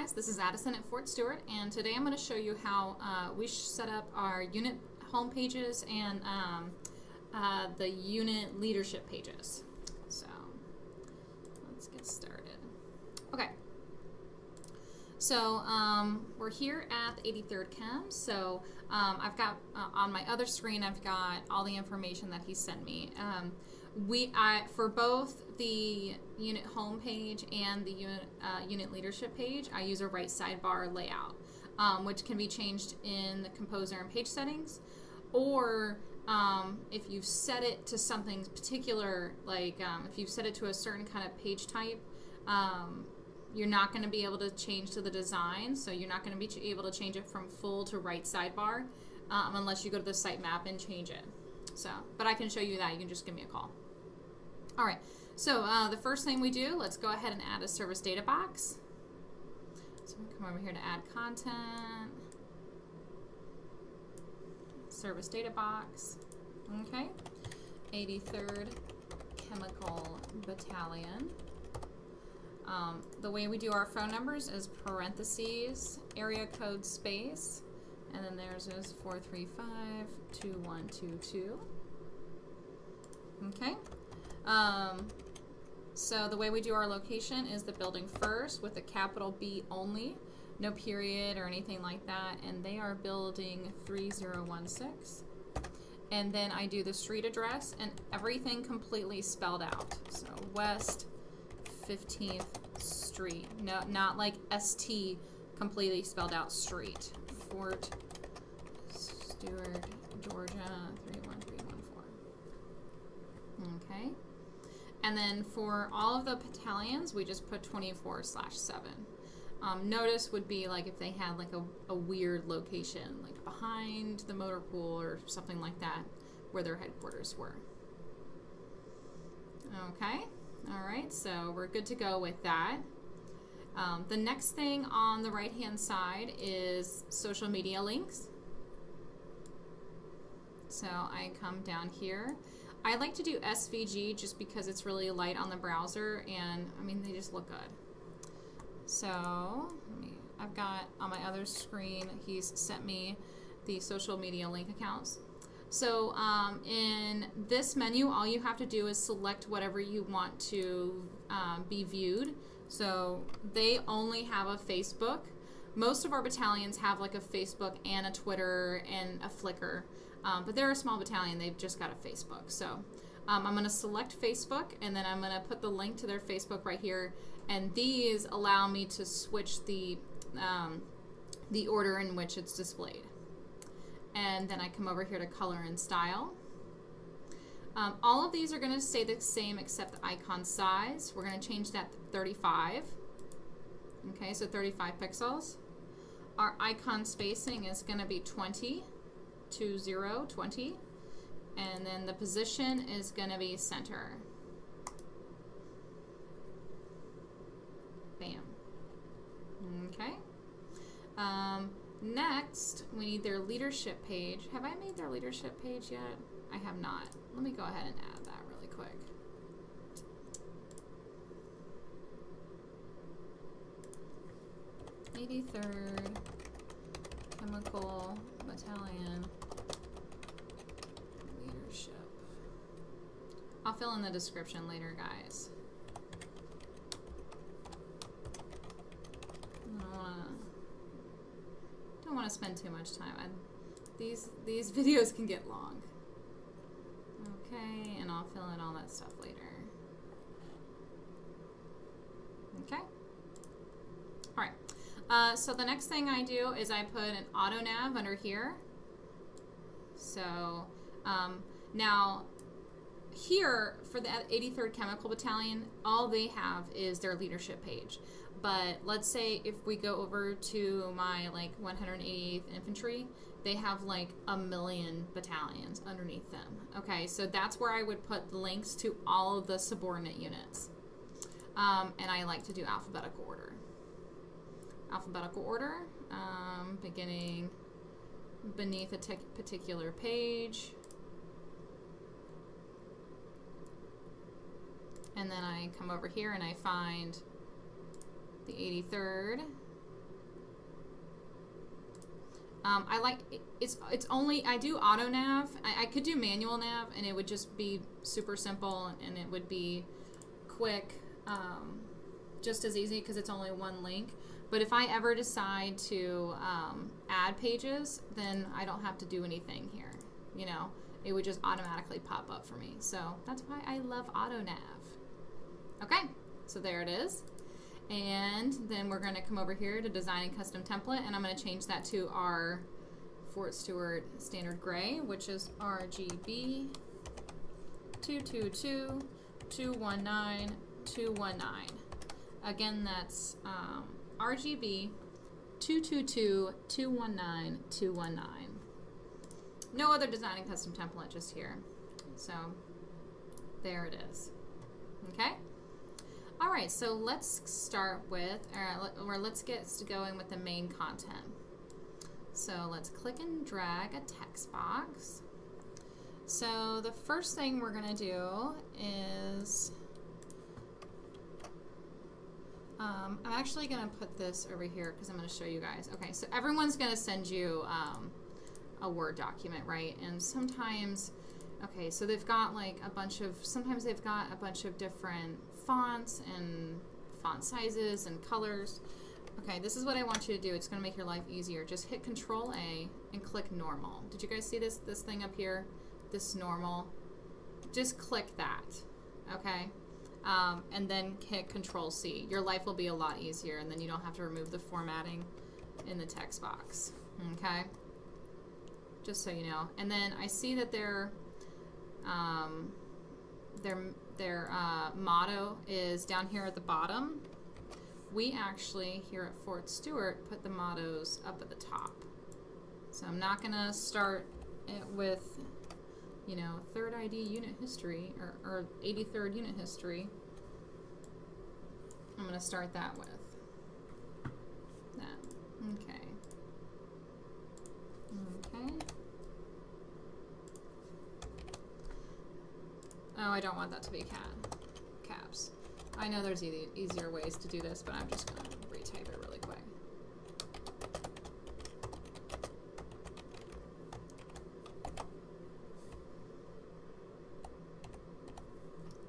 guys, this is Addison at Fort Stewart, and today I'm going to show you how we set up our unit home pages and the unit leadership pages. So let's get started. Okay, so we're here at the 83rd Chem. So I've got on my other screen, I've got all the information that he sent me. For both the unit home page and the unit leadership page, I use a right sidebar layout, which can be changed in the composer and page settings, or if you've set it to something particular, like if you've set it to a certain kind of page type, you're not going to be able to change to the design, so you're not going to be able to change it from full to right sidebar unless you go to the sitemap and change it. So, but I can show you that. You can just give me a call. All right, so the first thing we do, let's go ahead and add a service data box. So I'm going to come over here to add content, service data box, okay, 83rd Chemical Battalion. The way we do our phone numbers is parentheses, area code space, and then theirs is 435-2122. Okay. So the way we do our location is the building first with a capital B only, no period or anything like that, and they are building 3016. And then I do the street address and everything completely spelled out. So West 15th Street. No, not like ST, completely spelled out street. Fort Stewart, Georgia 31314. Okay. And then for all of the battalions, we just put 24/7. Notice would be like if they had like a weird location, like behind the motor pool or something like that, where their headquarters were. Okay, all right, so we're good to go with that. The next thing on the right-hand side is social media links. So I come down here. I like to do SVG just because it's really light on the browser, and I mean, they just look good. So I've got on my other screen, he's sent me the social media link accounts. So in this menu, all you have to do is select whatever you want to be viewed. So they only have a Facebook. Most of our battalions have like a Facebook and a Twitter and a Flickr. But they're a small battalion, they've just got a Facebook. So I'm going to select Facebook, and then I'm going to put the link to their Facebook right here. And these allow me to switch the order in which it's displayed. And then I come over here to color and style. All of these are going to stay the same except the icon size. We're going to change that to 35. Okay, so 35 pixels. Our icon spacing is going to be 20. 20, and then the position is going to be center. Bam. Okay. Next, we need their leadership page. Have I made their leadership page yet? I have not. Let me go ahead and add that really quick. '83rd Chemical Battalion leadership. I'll fill in the description later, guys. Don't want to spend too much time. These videos can get long. Okay, and I'll fill in all that stuff later. Okay. All right. So the next thing I do is I put an auto nav under here. So now here for the 83rd Chemical Battalion, all they have is their leadership page. But let's say if we go over to my like 188th Infantry, they have like a million battalions underneath them. Okay, so that's where I would put links to all of the subordinate units. And I like to do alphabetical order. Beginning beneath a particular page, and then I come over here and I find the 83rd, I like it's only I do auto nav. I could do manual nav, and it would just be super simple, and it would be quick, just as easy because it's only one link. But if I ever decide to add pages, then I don't have to do anything here. You know, it would just automatically pop up for me. So that's why I love auto nav. Okay, so there it is. And then we're going to come over here to design and custom template, and I'm going to change that to our Fort Stewart standard gray, which is RGB 222 219 219. Again, that's RGB 222 219 219. No other design and custom template, just here. So there it is. Okay. All right, so let's start with, or let's get going with the main content. So let's click and drag a text box. So the first thing we're going to do is, I'm actually going to put this over here because I'm going to show you guys. Okay, so everyone's going to send you a Word document, right? And sometimes, okay, so they've got like a bunch of, sometimes they've got a bunch of different fonts and font sizes and colors. Okay, this is what I want you to do. It's going to make your life easier. Just hit Control A and click Normal. Did you guys see this thing up here? This Normal. Just click that, okay? And then hit Control C. Your life will be a lot easier, and then you don't have to remove the formatting in the text box, okay? Just so you know. And then I see that their motto is down here at the bottom. We actually, here at Fort Stewart, put the mottos up at the top. So I'm not going to start it with, you know, 3rd ID unit history, or 83rd unit history. I'm going to start that with that. Okay. Okay. Oh, I don't want that to be caps. I know there's easier ways to do this, but I'm just going to retype it really quick.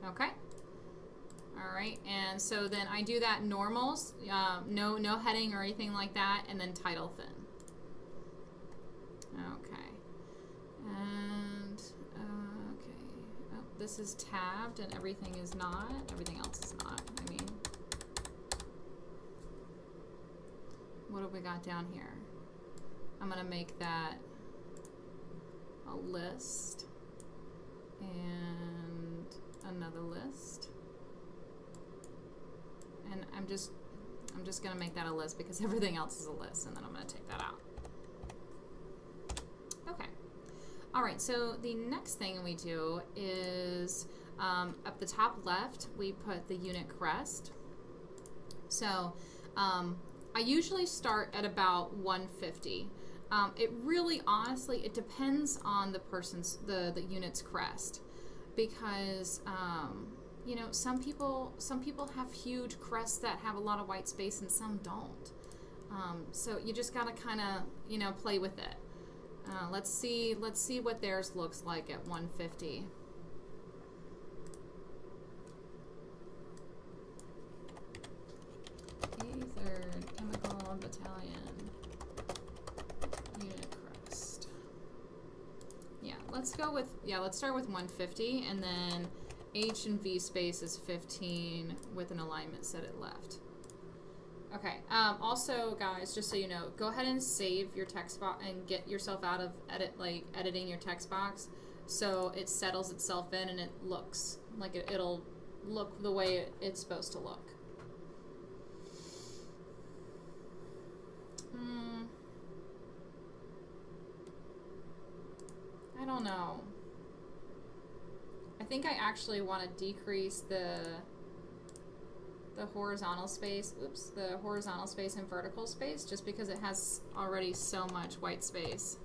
Okay. All right, and so then I do that normals, no heading or anything like that, and then title thin. Okay. And okay. Oh, this is tabbed and everything is not. Everything else is not. I mean, what have we got down here? I'm gonna make that a list and another list. And I'm just gonna make that a list because everything else is a list, and then I'm gonna take that out. Okay. All right, so the next thing we do is up the top left, we put the unit crest. So I usually start at about 150. It really, honestly, it depends on the person's, the unit's crest, because you know, some people have huge crests that have a lot of white space and some don't. So you just gotta kind of, you know, play with it. Let's see what theirs looks like at 150. Third Chemical Battalion unit crest. Yeah, let's start with 150, and then H and V space is 15 with an alignment set at left. Okay, also guys, just so you know, go ahead and save your text box and get yourself out of editing your text box so it settles itself in and it looks like it'll look the way it's supposed to look. I don't know. I think I actually want to decrease the horizontal space, the horizontal space and vertical space, just because it has already so much white space.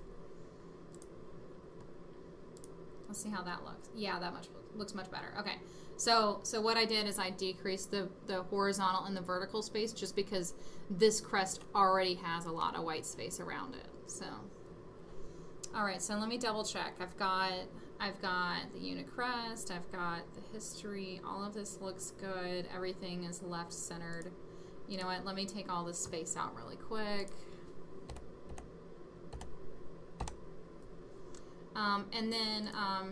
Let's see how that looks. Yeah, that looks much better. Okay, So what I did is I decreased the horizontal and the vertical space just because this crest already has a lot of white space around it. So, all right, so let me double check. I've got the unit crest, I've got the history, all of this looks good. Everything is left centered. You know what, let me take all this space out really quick. And then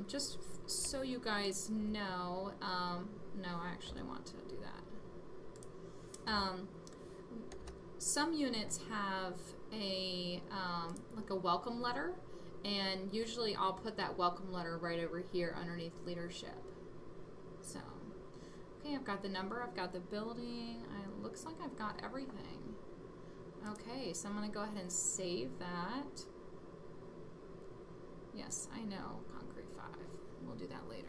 just so you guys know, no, I actually want to do that. Some units have a like a welcome letter, and usually I'll put that welcome letter right over here underneath leadership. So, okay, I've got the number, I've got the building, it looks like I've got everything. Okay, so I'm going to go ahead and save that. Yes, I know, Concrete 5. We'll do that later.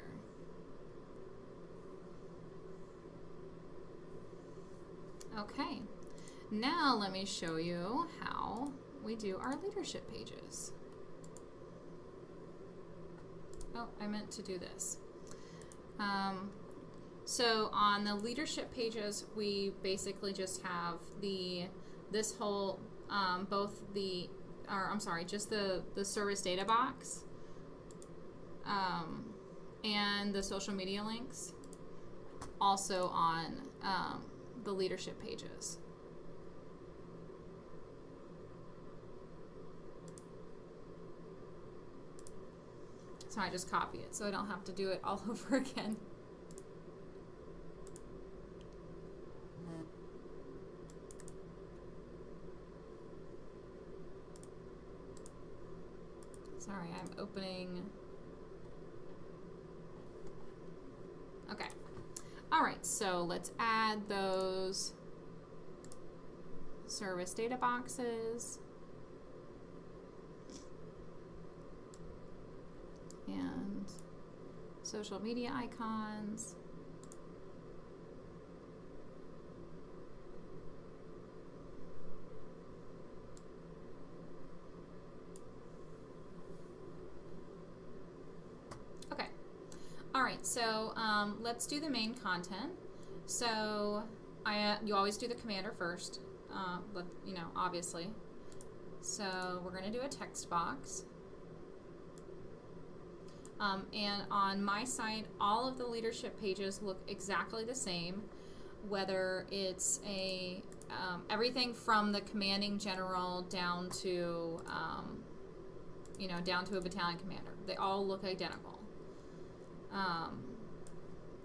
Okay, now let me show you how we do our leadership pages. Oh, I meant to do this. So on the leadership pages, we basically just have this whole, just the service data box and the social media links also on the leadership pages. So I just copy it so I don't have to do it all over again. Sorry, I'm opening. Okay. All right, so let's add those service data boxes. And social media icons. Okay. All right, so let's do the main content. So you always do the commander first, but you know, obviously. So we're going to do a text box. And on my site, all of the leadership pages look exactly the same, whether it's everything from the commanding general down to, down to a battalion commander. They all look identical.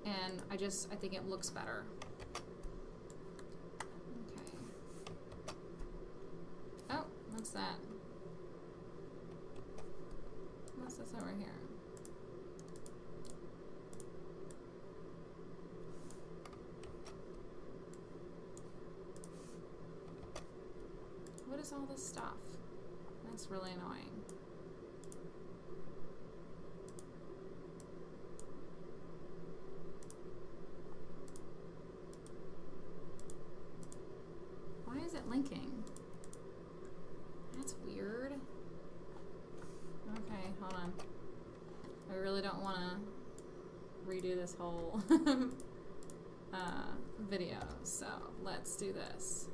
And I think it looks better. Okay. Oh, what's that? What's this over here? What is all this stuff? That's really annoying. Why is it linking? That's weird. Okay, hold on. I really don't want to redo this whole video, so let's do this.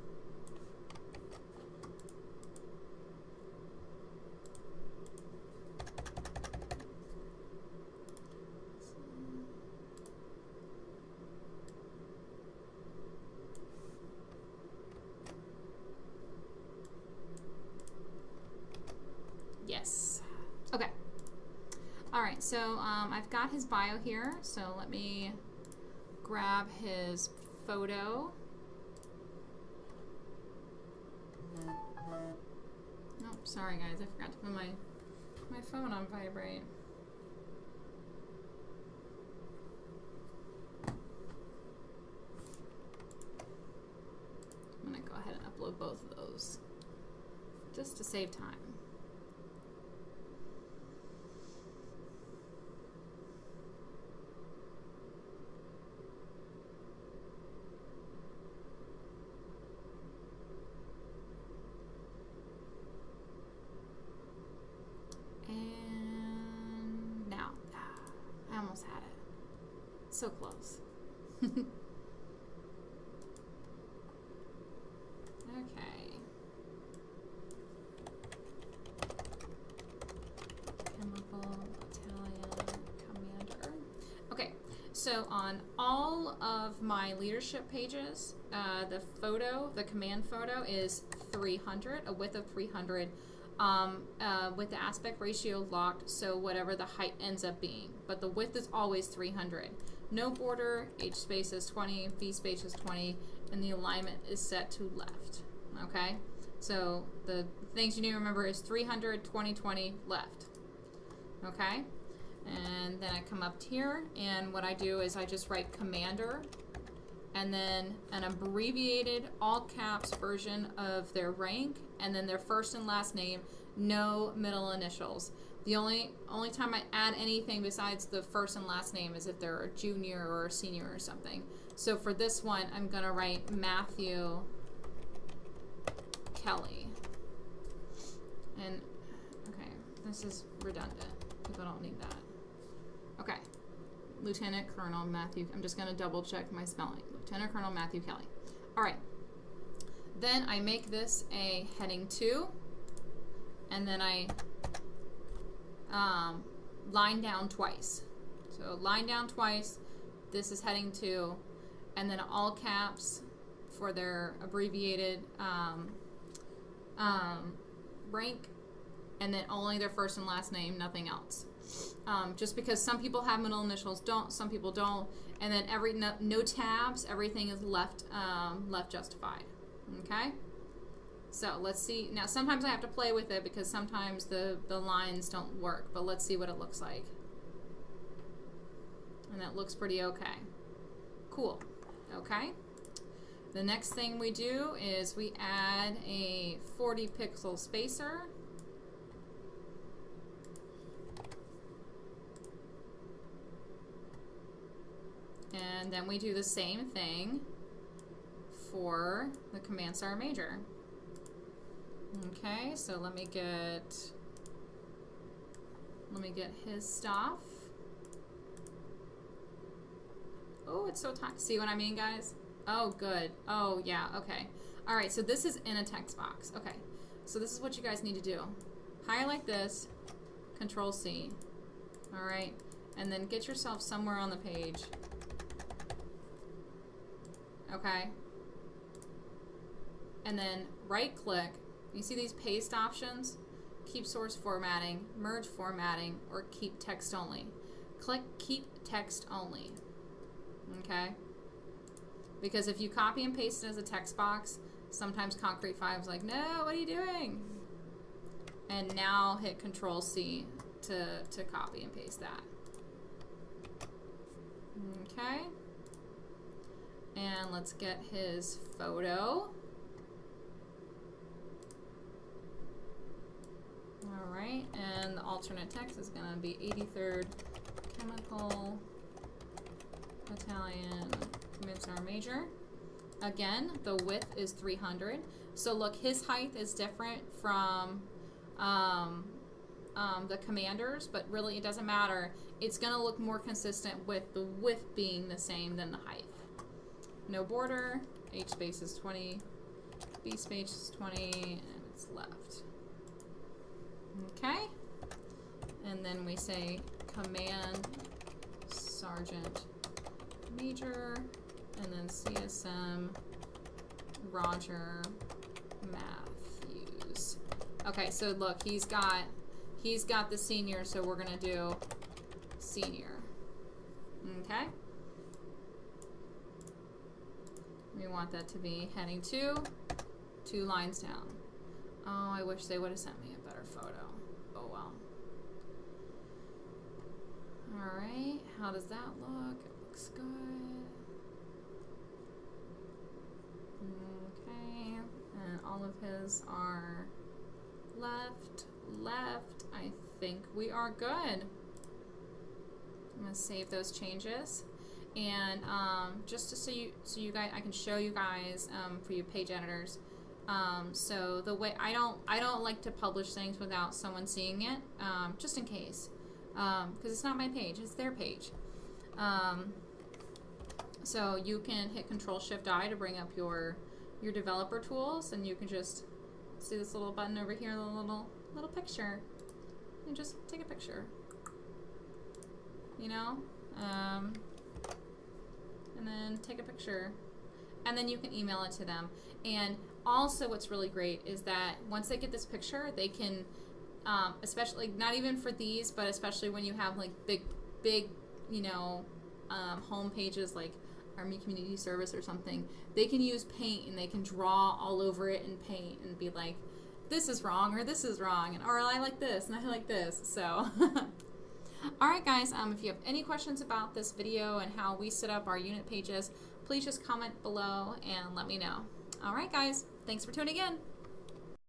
Yes. Okay. All right, so I've got his bio here, so let me grab his photo. Oh, sorry guys, I forgot to put my phone on vibrate. I'm gonna go ahead and upload both of those just to save time. so close. Okay. Chemical Battalion Commander. Okay, so on all of my leadership pages, the command photo is 300, a width of 300, with the aspect ratio locked, so whatever the height ends up being. But the width is always 300. No border, H space is 20, V space is 20, and the alignment is set to left. Okay? So the things you need to remember is 300, 20, 20, left. Okay? And then I come up here, and what I do is I just write commander, and then an abbreviated all caps version of their rank, and then their first and last name, no middle initials. The only time I add anything besides the first and last name is if they're a junior or a senior or something. So for this one, I'm going to write Matthew Kelly. And, okay, this is redundant. People don't need that. Okay. Lieutenant Colonel Matthew, I'm just going to double check my spelling. Lieutenant Colonel Matthew Kelly. All right. Then I make this a heading 2, and then I line down twice. So line down twice, this is heading 2, and then all caps for their abbreviated rank, and then only their first and last name, nothing else. Just because some people have middle initials, some people don't, and then no tabs, everything is left justified. Okay? So let's see. Now sometimes I have to play with it because sometimes the lines don't work, but let's see what it looks like. And that looks pretty okay. Cool. Okay. The next thing we do is we add a 40 pixel spacer. And then we do the same thing for the Command Sergeant Major. Okay, so let me get his stuff. Oh, it's so tiny. See what I mean, guys? Oh, good. Oh, yeah, okay. All right, so this is in a text box. Okay, so this is what you guys need to do. Highlight this, Control C. All right, and then get yourself somewhere on the page. Okay. And then right click. You see these paste options? Keep source formatting, merge formatting, or keep text only. Click keep text only. Okay? Because if you copy and paste it as a text box, sometimes Concrete 5 is like, no, what are you doing? And now hit Control C to copy and paste that. Okay? And let's get his photo. Alright, and the alternate text is going to be 83rd Chemical Battalion Command Sergeant Major. Again, the width is 300. So look, his height is different from the commanders, but really it doesn't matter. It's going to look more consistent with the width being the same than the height. No border, H space is 20, B space is 20, and it's left. Okay, and then we say Command Sergeant Major, and then CSM Roger Matthews. Okay, so look, he's got the senior, so we're gonna do senior. Okay. We want that to be heading 2 lines down. Oh, I wish they would have sent me a better photo. Oh well. Alright, how does that look? It looks good. Okay, and all of his are left. I think we are good. I'm gonna save those changes. And just to so you guys, I can show you guys for you page editors. So the way I don't like to publish things without someone seeing it, just in case, because it's not my page, it's their page. So you can hit Control-Shift-I to bring up your developer tools, and you can just see this little button over here, the little picture, and just take a picture. You know, and then take a picture, and then you can email it to them. And also, what's really great is that once they get this picture, they can, especially not even for these, but especially when you have like big, you know, home pages like Army Community Service or something, they can use paint and they can draw all over it in paint and be like, this is wrong, or this is wrong, or I like this and I like this. So alright guys, if you have any questions about this video and how we set up our unit pages, please just comment below and let me know. Alright guys, thanks for tuning in.